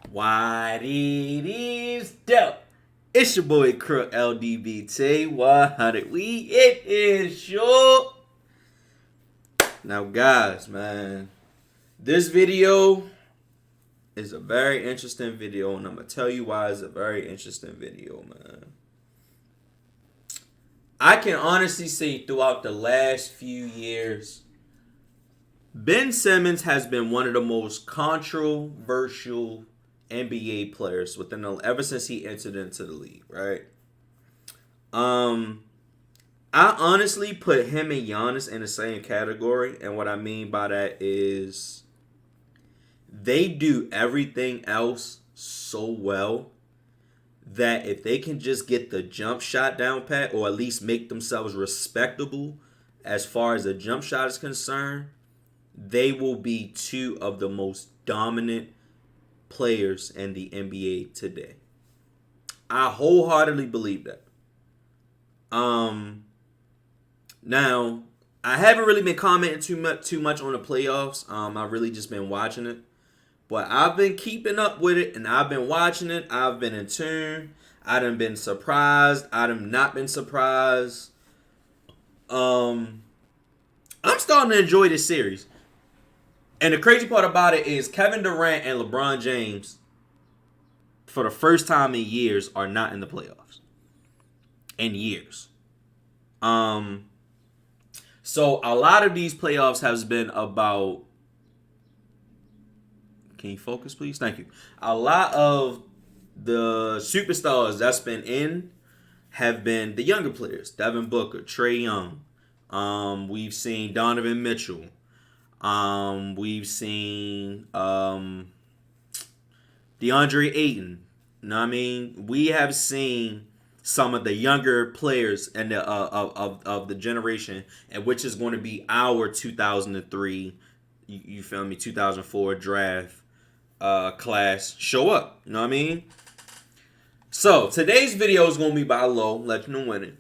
What it is, dope. It's your boy Crook LDBT 100. It is short. Now, guys, man, this video is a very interesting video, and I'm gonna tell you why it's a very interesting video, man. I can honestly say throughout the last few years, Ben Simmons has been one of the most controversial NBA players ever since he entered into the league, right? I honestly put him and Giannis in the same category, and what I mean by that is they do everything else so well that if they can just get the jump shot down pat, or at least make themselves respectable as far as the jump shot is concerned, they will be two of the most dominant players in the NBA today. I wholeheartedly believe that. Now, I haven't really been commenting too much on the playoffs. I've really just been watching it. But I've been keeping up with it, and I've been watching it. I've been in tune. I done been surprised. I done not been surprised. I'm starting to enjoy this series. And the crazy part about it is Kevin Durant and LeBron James, for the first time in years, are not in the playoffs. In years. So a lot of these playoffs has been about... Can you focus, please? Thank you. A lot of the superstars that's been in have been the younger players. Devin Booker, Trae Young. We've seen Donovan Mitchell. We've seen DeAndre Ayton. You know what I mean? We have seen some of the younger players and of the generation, and which is going to be our 2003, you feel me, 2004 draft class show up. You know what I mean? So today's video is going to be by low, let you know when it.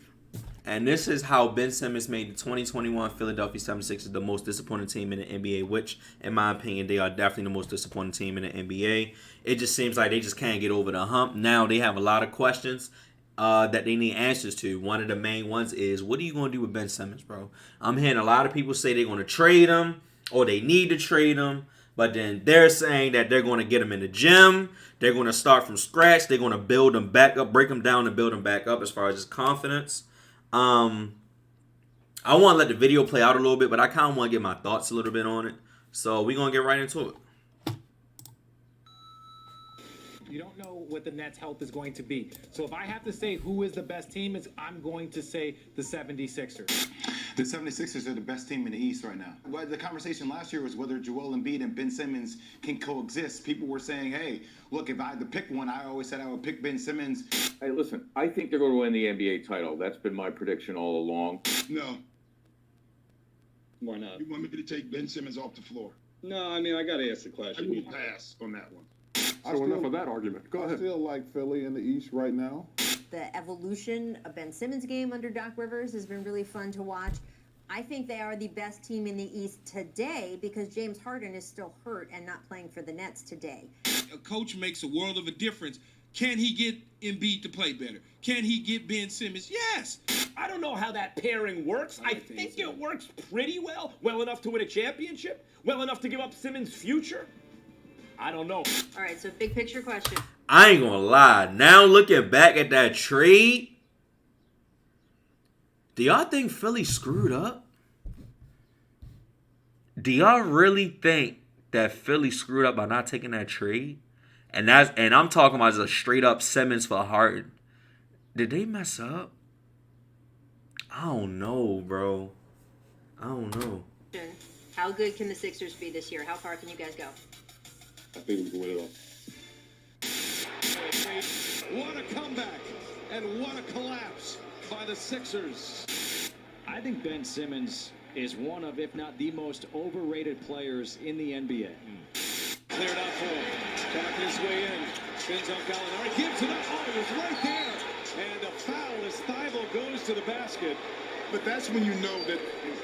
And this is how Ben Simmons made the 2021 Philadelphia 76ers the most disappointing team in the NBA, which, in my opinion, they are definitely the most disappointing team in the NBA. It just seems like they just can't get over the hump. Now they have a lot of questions that they need answers to. One of the main ones is, what are you going to do with Ben Simmons, bro? I'm hearing a lot of people say they're going to trade him or they need to trade him. But then they're saying that they're going to get him in the gym. They're going to start from scratch. They're going to build him back up, break him down and build him back up as far as his confidence. I want to let the video play out a little bit, but I kind of want to get my thoughts a little bit on it. So we're going to get right into it. You don't know what the Nets' health is going to be. So if I have to say who is the best team, I'm going to say the 76ers. The 76ers are the best team in the East right now. Well, the conversation last year was whether Joel Embiid and Ben Simmons can coexist. People were saying, hey, look, if I had to pick one, I always said I would pick Ben Simmons. Hey, listen, I think they're going to win the NBA title. That's been my prediction all along. No. Why not? You want me to take Ben Simmons off the floor? No, I mean, I got to ask the I question. will pass on that one. So enough of that argument. Go I ahead. still like Philly in the East right now. The evolution of Ben Simmons' game under Doc Rivers has been really fun to watch. I think they are the best team in the East today because James Harden is still hurt and not playing for the Nets today. A coach makes a world of a difference. Can he get Embiid to play better? Can he get Ben Simmons? Yes. I don't know how that pairing works. I think it works pretty well. Well enough to win a championship? Well enough to give up Simmons' future? I don't know. All right, so big picture question. I ain't going to lie. Now looking back at that trade, do y'all think Philly screwed up? Do y'all really think that Philly screwed up by not taking that trade? And I'm talking about just a straight up Simmons for Harden. Did they mess up? I don't know, bro. I don't know. How good can the Sixers be this year? How far can you guys go? I think we can win it all. What a comeback and what a collapse by the Sixers. I think Ben Simmons is one of, if not the most overrated players in the NBA. Cleared out for him. Back his way in. Spins on Gallinari. Gives it up. Oh, it was right there. And a foul as Thibault goes to the basket. But that's when you know that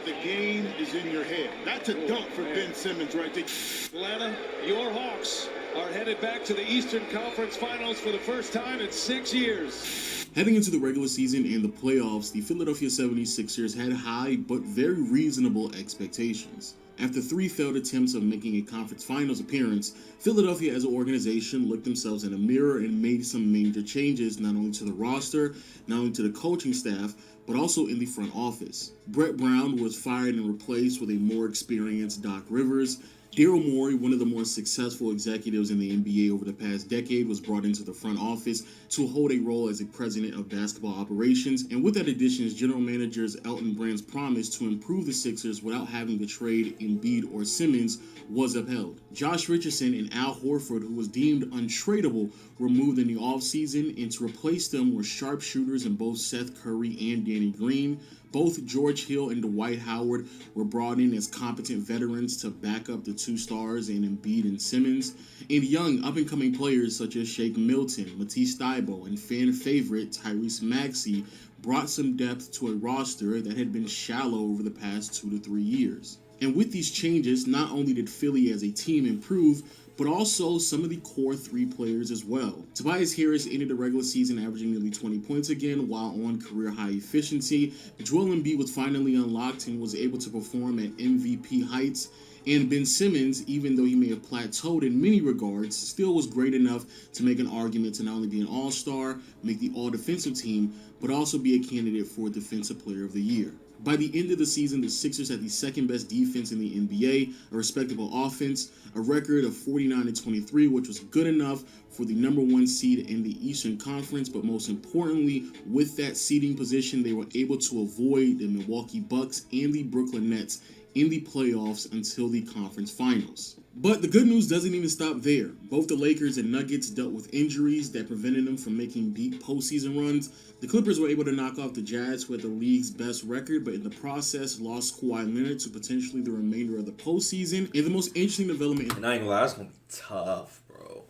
the game is in your head. That's a dunk for Ben Simmons right there. Atlanta, your Hawks are headed headed back to the Eastern Conference Finals for the first time in 6 years. Heading into the regular season and the playoffs, the Philadelphia 76ers had high but very reasonable expectations. After 3 failed attempts of making a conference finals appearance, Philadelphia as an organization looked themselves in a mirror and made some major changes not only to the roster, not only to the coaching staff, but also in the front office. Brett Brown was fired and replaced with a more experienced Doc Rivers. Daryl Morey, one of the more successful executives in the NBA over the past decade, was brought into the front office to hold a role as a president of basketball operations. And with that addition, general managers Elton Brand's promise to improve the Sixers without having to trade Embiid or Simmons was upheld. Josh Richardson and Al Horford, who was deemed untradeable, were moved in the offseason, and to replace them were sharpshooters in both Seth Curry and Danny Green. Both George Hill and Dwight Howard were brought in as competent veterans to back up the 2 stars in Embiid and Simmons. And young, up-and-coming players such as Shake Milton, Matisse Thybulle, and fan favorite Tyrese Maxey brought some depth to a roster that had been shallow over the past 2 to 3 years. And with these changes, not only did Philly as a team improve, but also some of the core 3 players as well. Tobias Harris ended the regular season averaging nearly 20 points again while on career-high efficiency. Joel Embiid was finally unlocked and was able to perform at MVP heights. And Ben Simmons, even though he may have plateaued in many regards, still was great enough to make an argument to not only be an all-star, make the all-defensive team, but also be a candidate for Defensive Player of the Year. By the end of the season, the Sixers had the second best defense in the NBA, a respectable offense, a record of 49-23, which was good enough for the number 1 seed in the Eastern Conference. But most importantly, with that seeding position, they were able to avoid the Milwaukee Bucks and the Brooklyn Nets in the playoffs until the conference finals. But the good news doesn't even stop there. Both the Lakers and Nuggets dealt with injuries that prevented them from making deep postseason runs. The Clippers were able to knock off the Jazz, who had the league's best record, but in the process lost Kawhi Leonard to potentially the remainder of the postseason. And the most interesting development... And I ain't gonna lie, it's gonna be tough, bro.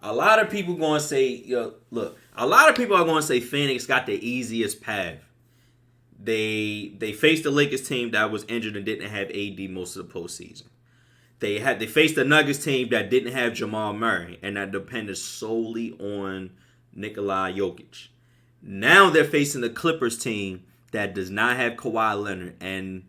A lot of people gonna say, look, a lot of people are gonna say Phoenix got the easiest path. They faced the Lakers team that was injured and didn't have AD most of the postseason. They faced the Nuggets team that didn't have Jamal Murray and that depended solely on Nikola Jokic. Now they're facing the Clippers team that does not have Kawhi Leonard, and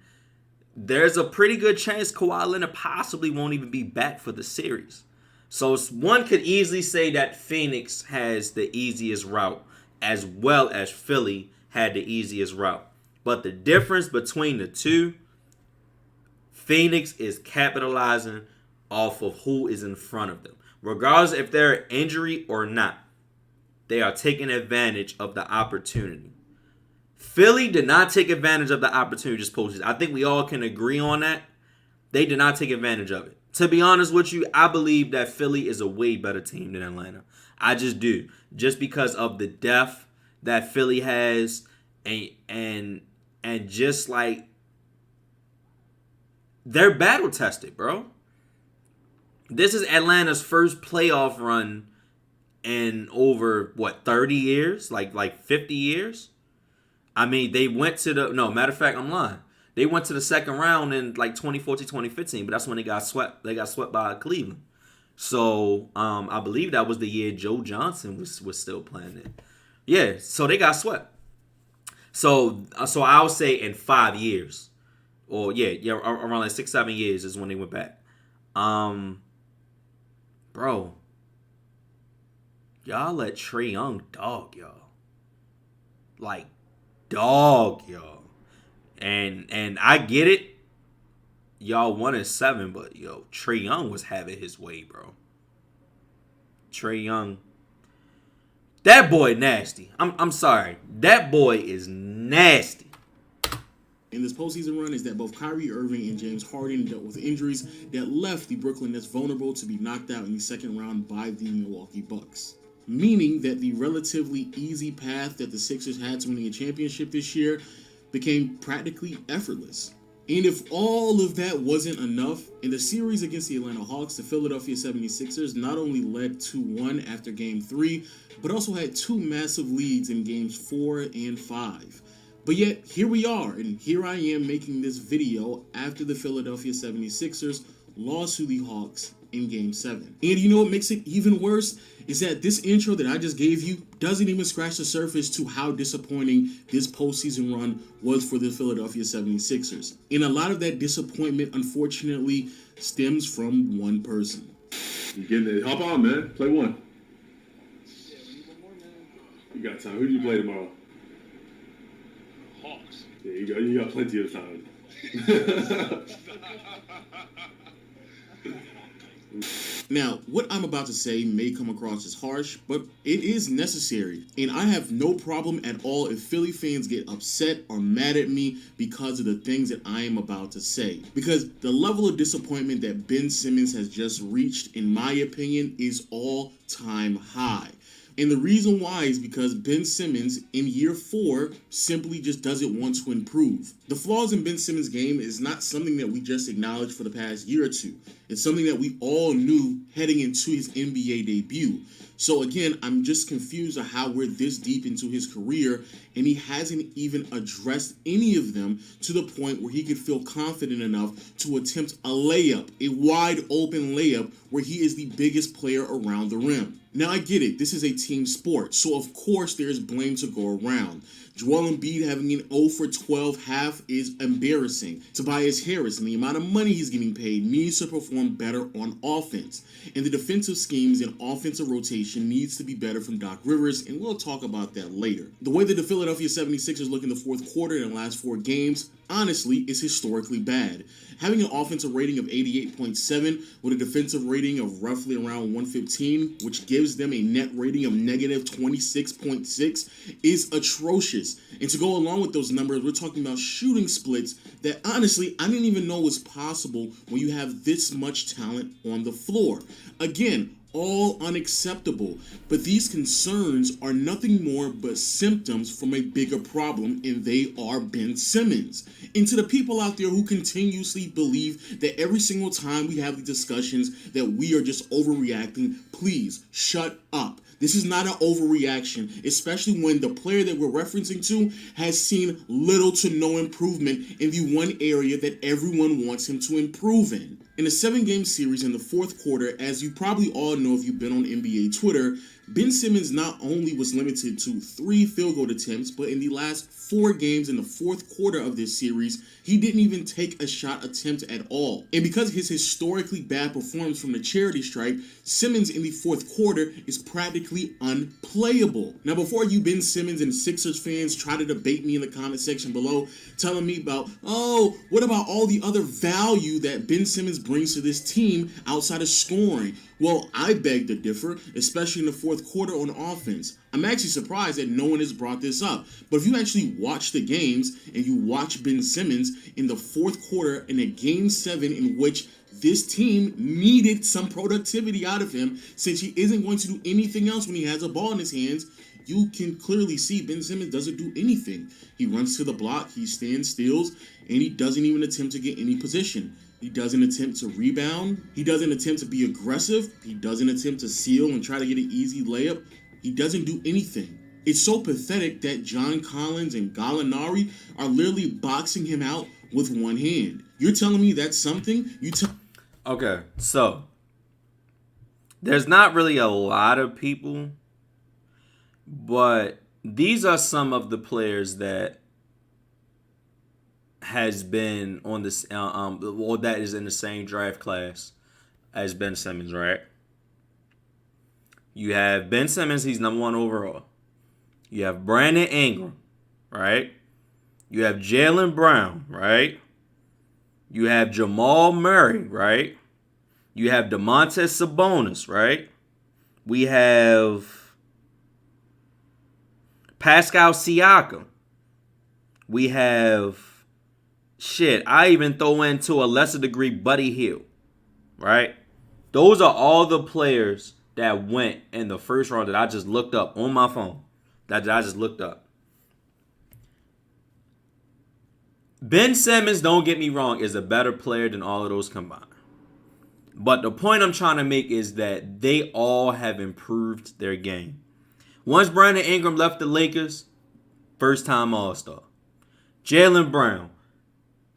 there's a pretty good chance Kawhi Leonard possibly won't even be back for the series. So one could easily say that Phoenix has the easiest route, as well as Philly had the easiest route. But the difference between the two, Phoenix is capitalizing off of who is in front of them. Regardless if they're injury or not, they are taking advantage of the opportunity. Philly did not take advantage of the opportunity this postseason. I think we all can agree on that. They did not take advantage of it. To be honest with you, I believe that Philly is a way better team than Atlanta. I just do. Just because of the depth that Philly has and just like they're battle tested, bro. This is Atlanta's first playoff run in over 30 years, like 50 years. I mean, they went to matter of fact, I'm lying. They went to the second round in like 2014, 2015, but that's when they got swept. They got swept by Cleveland. So I believe that was the year Joe Johnson was still playing it. Yeah, so they got swept. So I would say in 5 years, or around like 6-7 years is when they went back. Bro, y'all let Trae Young dog y'all, like dog y'all, and I get it. Y'all 1-7, but Trae Young was having his way, bro. Trae Young. That boy nasty. I'm sorry. That boy is nasty. In this postseason run is that both Kyrie Irving and James Harden dealt with injuries that left the Brooklyn Nets vulnerable to be knocked out in the second round by the Milwaukee Bucks. Meaning that the relatively easy path that the Sixers had to winning a championship this year became practically effortless. And if all of that wasn't enough, in the series against the Atlanta Hawks, the Philadelphia 76ers not only led 2-1 after Game 3, but also had 2 massive leads in Games 4 and 5. But yet, here we are, and here I am making this video after the Philadelphia 76ers lost to the Hawks in Game 7. And you know what makes it even worse? Is that this intro that I just gave you doesn't even scratch the surface to how disappointing this postseason run was for the Philadelphia 76ers. And a lot of that disappointment, unfortunately, stems from one person. You getting it? Hop on, man. Play one. You got time. Who do you play tomorrow? Hawks. Yeah, you got plenty of time. Now, what I'm about to say may come across as harsh, but it is necessary. And I have no problem at all if Philly fans get upset or mad at me because of the things that I am about to say. Because the level of disappointment that Ben Simmons has just reached, in my opinion, is all-time high. And the reason why is because Ben Simmons in year 4 simply just doesn't want to improve. The flaws in Ben Simmons' game is not something that we just acknowledged for the past year or two. It's something that we all knew heading into his NBA debut. So again, I'm just confused at how we're this deep into his career and he hasn't even addressed any of them to the point where he could feel confident enough to attempt a layup, a wide open layup where he is the biggest player around the rim. Now I get it, this is a team sport, so of course there is blame to go around. Joel Embiid having an 0 for 12 half is embarrassing. Tobias Harris and the amount of money he's getting paid needs to perform better on offense. And the defensive schemes and offensive rotation needs to be better from Doc Rivers, and we'll talk about that later. The way that the Philadelphia 76ers look in the fourth quarter in the last 4 games, honestly, is historically bad. Having an offensive rating of 88.7 with a defensive rating of roughly around 115, which gives them a net rating of negative 26.6, is atrocious. And to go along with those numbers, we're talking about shooting splits that honestly, I didn't even know was possible when you have this much talent on the floor. Again, all unacceptable, but these concerns are nothing more but symptoms from a bigger problem, and they are Ben Simmons. And to the people out there who continuously believe that every single time we have these discussions that we are just overreacting, please shut up. This is not an overreaction, especially when the player that we're referencing to has seen little to no improvement in the one area that everyone wants him to improve in. In a 7-game series in the fourth quarter, as you probably all know if you've been on NBA Twitter, Ben Simmons not only was limited to 3 field goal attempts, but in the last 4 games in the fourth quarter of this series, he didn't even take a shot attempt at all. And because of his historically bad performance from the charity stripe, Simmons in the fourth quarter is practically unplayable. Now, before you Ben Simmons and Sixers fans try to debate me in the comment section below, telling me about, oh, what about all the other value that Ben Simmons brings to this team outside of scoring? Well, I beg to differ, especially in the fourth quarter on offense. I'm actually surprised that no one has brought this up. But if you actually watch the games and you watch Ben Simmons in the fourth quarter in a Game 7 in which this team needed some productivity out of him since he isn't going to do anything else when he has a ball in his hands, you can clearly see Ben Simmons doesn't do anything. He runs to the block, he stands stills, and he doesn't even attempt to get any position. He doesn't attempt to rebound. He doesn't attempt to be aggressive. He doesn't attempt to seal and try to get an easy layup. He doesn't do anything. It's so pathetic that John Collins and Gallinari are literally boxing him out with one hand. You're telling me that's something? Okay, so there's not really a lot of people, but these are some of the players that has been on this, or that is in the same draft class as Ben Simmons, right? You have Ben Simmons, he's number 1 overall. You have Brandon Ingram, right? You have Jaylen Brown, right? You have Jamal Murray, right? You have Domantas Sabonis, right? We have Pascal Siakam. We have I even throw in to a lesser degree Buddy Hield, right? Those are all the players that went in the first round that I just looked up on my phone. That I just looked up. Ben Simmons, don't get me wrong, is a better player than all of those combined. But the point I'm trying to make is that they all have improved their game. Once Brandon Ingram left the Lakers, first-time All-Star. Jaylen Brown.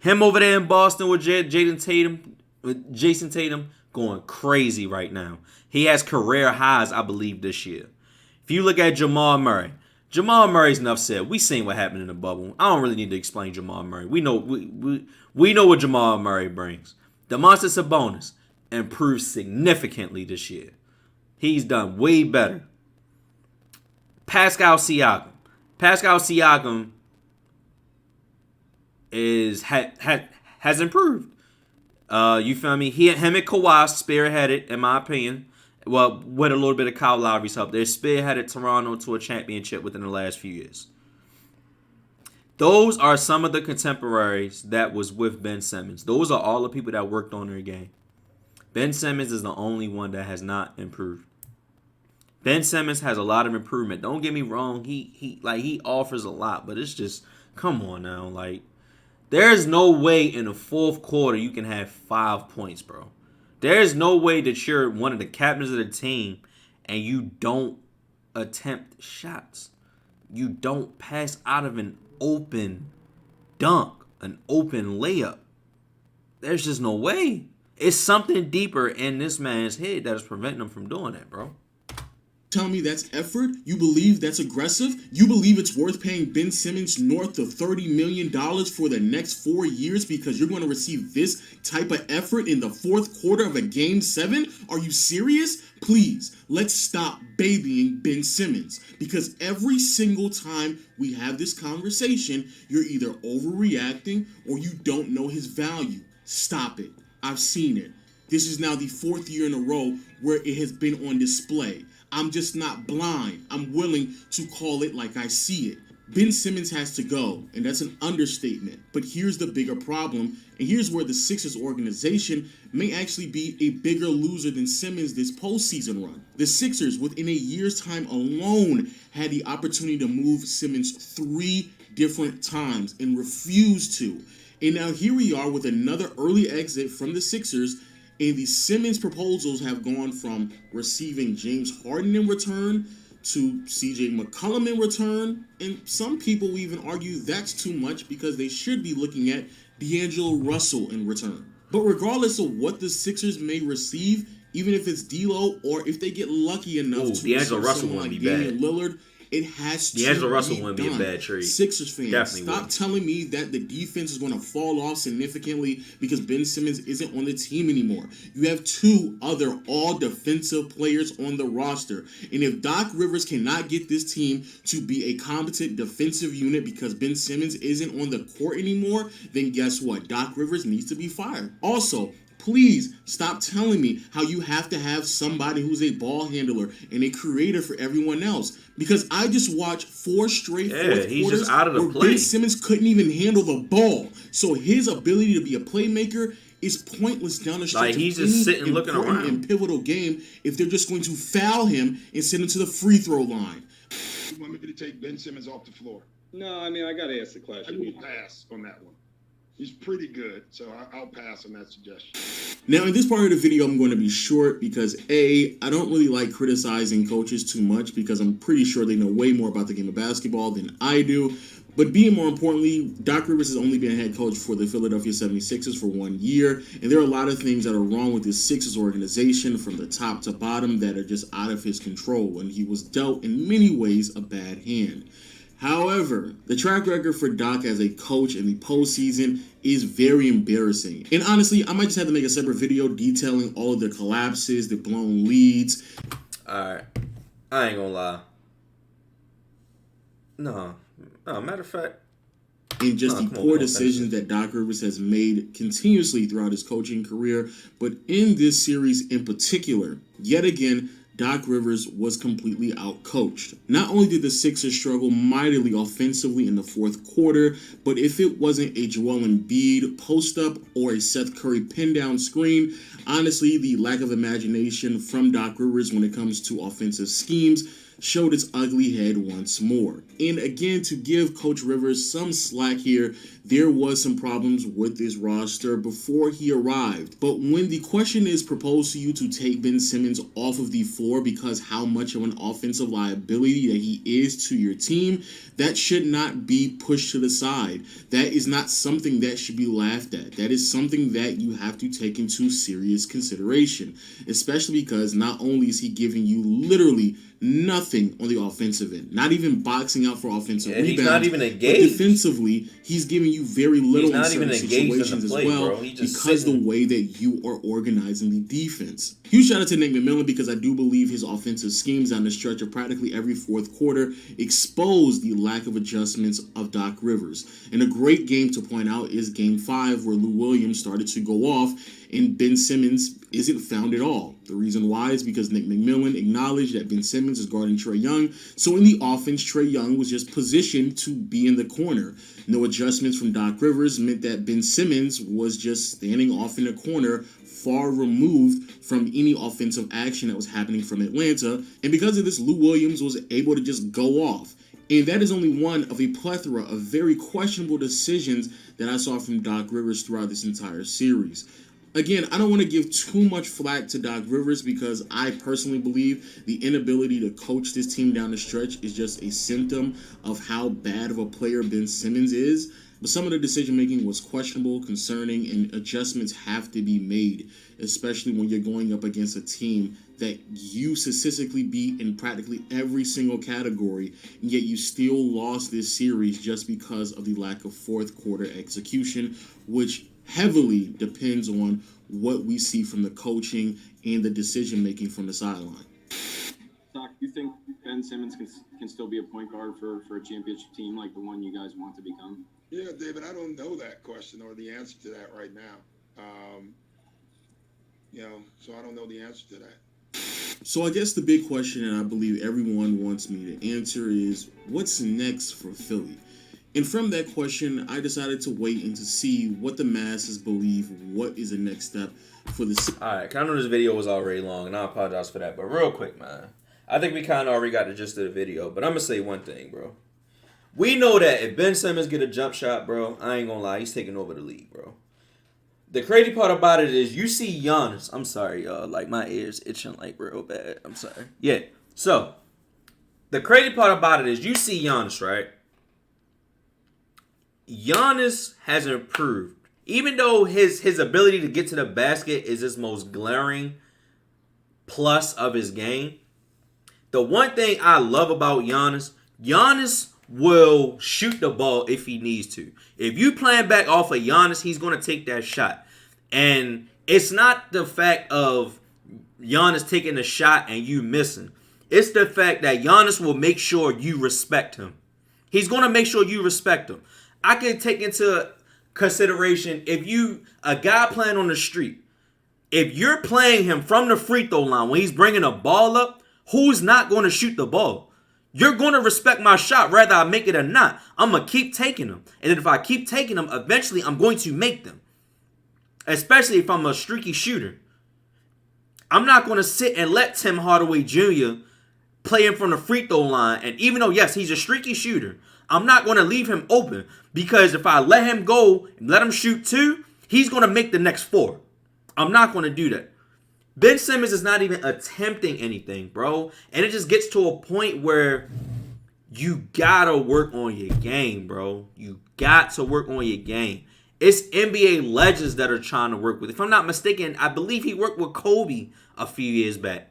Him over there in Boston with Jason Tatum, going crazy right now. He has career highs, I believe, this year. If you look at Jamal Murray's enough said. We seen what happened in the bubble. I don't really need to explain Jamal Murray. We know what Jamal Murray brings. Domantas Sabonis improved significantly this year. He's done way better. Pascal Siakam has improved. You feel me? Him and Kawhi spearheaded, in my opinion. Well, with a little bit of Kyle Lowry's help, they spearheaded Toronto to a championship within the last few years. Those are some of the contemporaries that was with Ben Simmons. Those are all the people that worked on their game. Ben Simmons is the only one that has not improved. Ben Simmons has a lot of improvement. Don't get me wrong. He offers a lot, but it's just, come on now. Like, there's no way in the fourth quarter you can have 5 points, bro. There's no way that you're one of the captains of the team and you don't attempt shots. You don't pass out of an open dunk, an open layup. There's just no way. It's something deeper in this man's head that is preventing him from doing that, bro. Tell me that's effort? You believe that's aggressive? You believe it's worth paying Ben Simmons north of $30 million for the next 4 years because you're going to receive this type of effort in the fourth quarter of a Game 7? Are you serious? Please, let's stop babying Ben Simmons, because every single time we have this conversation, you're either overreacting or you don't know his value. Stop it. I've seen it. This is now the 4th year in a row where it has been on display. I'm just not blind. I'm willing to call it like I see it. Ben Simmons has to go, and that's an understatement. But here's the bigger problem, and here's where the Sixers organization may actually be a bigger loser than Simmons this postseason run. The Sixers, within a year's time alone, had the opportunity to move Simmons 3 different times and refused to. And now here we are with another early exit from the Sixers, and the Simmons proposals have gone from receiving James Harden in return to CJ McCollum in return, and some people even argue that's too much because they should be looking at D'Angelo Russell in return. But regardless of what the Sixers may receive, even if it's D'Lo or if they get lucky enough to D'Angelo Russell someone wouldn't like be Damian bad. Lillard, it has to D'Angelo Russell be wouldn't done. be a bad trade. Sixers fans, Definitely stop wouldn't. telling me that the defense is going to fall off significantly because Ben Simmons isn't on the team anymore. You have 2 other all-defensive players on the roster. And if Doc Rivers cannot get this team to be a competent defensive unit because Ben Simmons isn't on the court anymore, then guess what? Doc Rivers needs to be fired. Also, please stop telling me how you have to have somebody who's a ball handler and a creator for everyone else. Because I just watched 4 straight fourth he's quarters just out of the where play. Ben Simmons couldn't even handle the ball. So his ability to be a playmaker is pointless down the stretch. Like, he's of just any sitting looking important around. and pivotal game if they're just going to foul him and send him to the free throw line. You want me to take Ben Simmons off the floor? No, I mean, I got to ask the I question. will pass on that one. He's pretty good, so I'll pass on that suggestion. Now, in this part of the video, I'm going to be short because I don't really like criticizing coaches too much because I'm pretty sure they know way more about the game of basketball than I do. But more importantly, Doc Rivers has only been head coach for the Philadelphia 76ers for 1 year, and there are a lot of things that are wrong with this Sixers organization from the top to bottom that are just out of his control, and he was dealt in many ways a bad hand. However, the track record for Doc as a coach in the postseason is very embarrassing. And honestly, I might just have to make a separate video detailing all of the collapses, the blown leads. Alright. I ain't gonna lie. No, matter of fact. And just the poor decisions that Doc Rivers has made continuously throughout his coaching career. But in this series in particular, yet again, Doc Rivers was completely outcoached. Not only did the Sixers struggle mightily offensively in the fourth quarter, but if it wasn't a Joel Embiid post-up or a Seth Curry pin-down screen, honestly, the lack of imagination from Doc Rivers when it comes to offensive schemes showed its ugly head once more. And again, to give Coach Rivers some slack here, there was some problems with this roster before he arrived. But when the question is proposed to you to take Ben Simmons off of the floor because how much of an offensive liability that he is to your team, that should not be pushed to the side. That is not something that should be laughed at. That is something that you have to take into serious consideration, especially because not only is he giving you literally nothing on the offensive end, not even boxing out for offensive rebounds. He's not even engaged. But defensively, he's giving you very little in certain situations in the play, as well, because the way that you are organizing the defense. Huge shout out to Nick McMillan, because I do believe his offensive schemes down the stretch of practically every fourth quarter exposed the lack of adjustments of Doc Rivers. And a great game to point out is Game 5, where Lou Williams started to go off and Ben Simmons isn't found at all. The reason why is because Nick McMillan acknowledged that Ben Simmons is guarding Trae Young. So in the offense, Trae Young was just positioned to be in the corner. No adjustments from Doc Rivers meant that Ben Simmons was just standing off in the corner, far removed from any offensive action that was happening from Atlanta. And because of this, Lou Williams was able to just go off. And that is only one of a plethora of very questionable decisions that I saw from Doc Rivers throughout this entire series. Again, I don't want to give too much flack to Doc Rivers, because I personally believe the inability to coach this team down the stretch is just a symptom of how bad of a player Ben Simmons is. But some of the decision-making was questionable, concerning, and adjustments have to be made, especially when you're going up against a team that you statistically beat in practically every single category, and yet you still lost this series just because of the lack of fourth quarter execution, which heavily depends on what we see from the coaching and the decision-making from the sideline. Doc, do you think Ben Simmons can still be a point guard for a championship team like the one you guys want to become? Yeah, David, I don't know that question or the answer to that right now. So I don't know the answer to that. So I guess the big question, and I believe everyone wants me to answer, is what's next for Philly? And from that question, I decided to wait and to see what the masses believe, what is the next step for this. Alright, I know this video was already long, and I apologize for that, but real quick, man. I think we kind of already got the gist of the video, but I'm going to say one thing, bro. We know that if Ben Simmons get a jump shot, bro, I ain't going to lie, he's taking over the league, bro. The crazy part about it is you see Giannis. I'm sorry, y'all. Like, my ears itching, like, real bad. I'm sorry. Yeah. So, the crazy part about it is you see Giannis, right? Giannis has improved. Even though his ability to get to the basket is his most glaring plus of his game, the one thing I love about Giannis will shoot the ball if he needs to. If you playing back off of Giannis, he's going to take that shot. And it's not the fact of Giannis taking the shot and you missing. It's the fact that Giannis will make sure you respect him. He's going to make sure you respect him. I can take into consideration if a guy playing on the street, if you're playing him from the free throw line when he's bringing a ball up, who's not going to shoot the ball? You're going to respect my shot whether I make it or not. I'm going to keep taking them. And if I keep taking them, eventually I'm going to make them. Especially if I'm a streaky shooter. I'm not going to sit and let Tim Hardaway Jr. play him from the free throw line. And even though, yes, he's a streaky shooter, I'm not going to leave him open. Because if I let him go and let him shoot 2, he's going to make the next 4. I'm not going to do that. Ben Simmons is not even attempting anything, bro. And it just gets to a point where you gotta work on your game, bro. You got to work on your game. It's NBA legends that are trying to work with. If I'm not mistaken, I believe he worked with Kobe a few years back.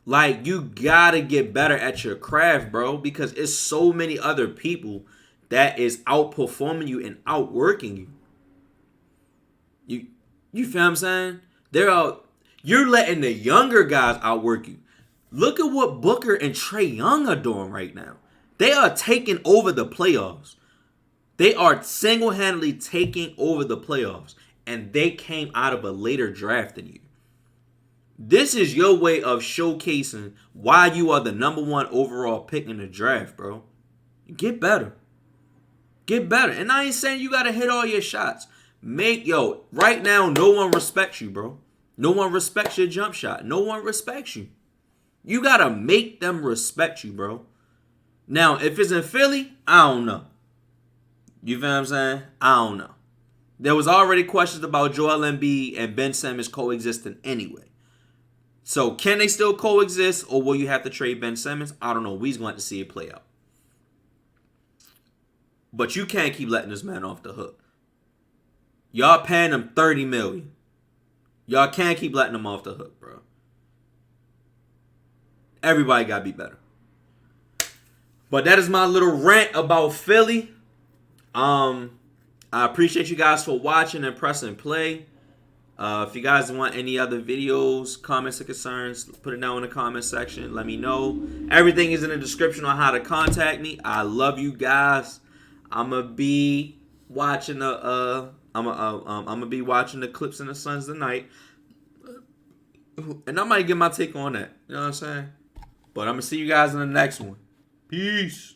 Like, you gotta get better at your craft, bro. Because it's so many other people that is outperforming you and outworking you. You feel what I'm saying? You're letting the younger guys outwork you. Look at what Booker and Trae Young are doing right now. They are taking over the playoffs. They are single-handedly taking over the playoffs. And they came out of a later draft than you. This is your way of showcasing why you are the number 1 overall pick in the draft, bro. Get better. Get better. And I ain't saying you got to hit all your shots. Right now, no one respects you, bro. No one respects your jump shot. No one respects you. You got to make them respect you, bro. Now, if it's in Philly, I don't know. You feel what I'm saying? I don't know. There was already questions about Joel Embiid and Ben Simmons coexisting anyway. So, can they still coexist, or will you have to trade Ben Simmons? I don't know. We's going to have to see it play out. But you can't keep letting this man off the hook. Y'all paying him $30 million. Y'all can't keep letting him off the hook, bro. Everybody got to be better. But that is my little rant about Philly. I appreciate you guys for watching and pressing play. If you guys want any other videos, comments, or concerns, put it down in the comment section. Let me know. Everything is in the description on how to contact me. I love you guys. I'm gonna be watching the I'm gonna be watching the Clips and the Suns tonight, and I might get my take on that. You know what I'm saying? But I'm gonna see you guys in the next one. Peace.